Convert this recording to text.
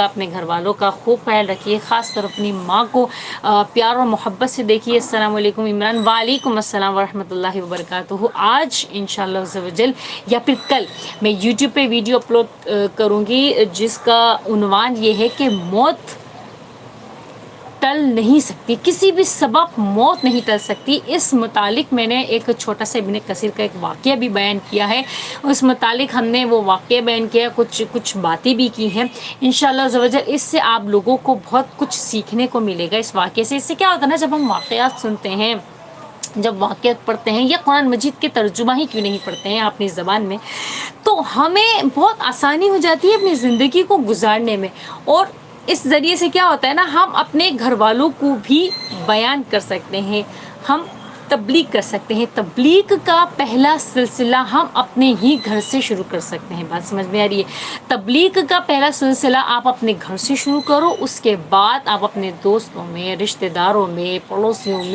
اپنے گھر والوں کا خوب خیال رکھیے، خاص طور اپنی ماں کو پیار اور محبت سے دیکھیے۔ السلام علیکم عمران۔ وعلیکم السلام ورحمۃ اللہ وبرکاتہ۔ آج انشاءاللہ عز و جل یا پھر کل میں یوٹیوب پہ ویڈیو اپلوڈ کروں گی جس کا عنوان یہ ہے کہ موت ٹل نہیں سکتی، کسی بھی سبب موت نہیں ٹل سکتی۔ اس متعلق میں نے ایک چھوٹا سا ابن کثیر کا ایک واقعہ بھی بیان کیا ہے، اس متعلق ہم نے وہ واقعہ بیان کیا، کچھ باتیں بھی کی ہیں۔ انشاءاللہ عز و جل اس سے آپ لوگوں کو بہت کچھ سیکھنے کو ملے گا اس واقعے سے۔ اس سے کیا ہوتا ہے نا، جب ہم واقعات سنتے ہیں، جب واقعات پڑھتے ہیں، یا قرآن مجید کے ترجمہ ہی کیوں نہیں پڑھتے ہیں اپنی زبان میں، تو ہمیں بہت آسانی ہو جاتی ہے اپنی زندگی کو گزارنے میں، اور اس ذریعے سے کیا ہوتا ہے نا، ہم اپنے گھر والوں کو بھی بیان کر سکتے ہیں، ہم تبلیغ کر سکتے ہیں۔ تبلیغ کا پہلا سلسلہ ہم اپنے ہی گھر سے شروع کر سکتے ہیں۔ بات سمجھ میں آ رہی ہے؟ تبلیغ کا پہلا سلسلہ آپ اپنے گھر سے شروع کرو، اس کے بعد آپ اپنے دوستوں میں، رشتہ داروں میں، پڑوسیوں میں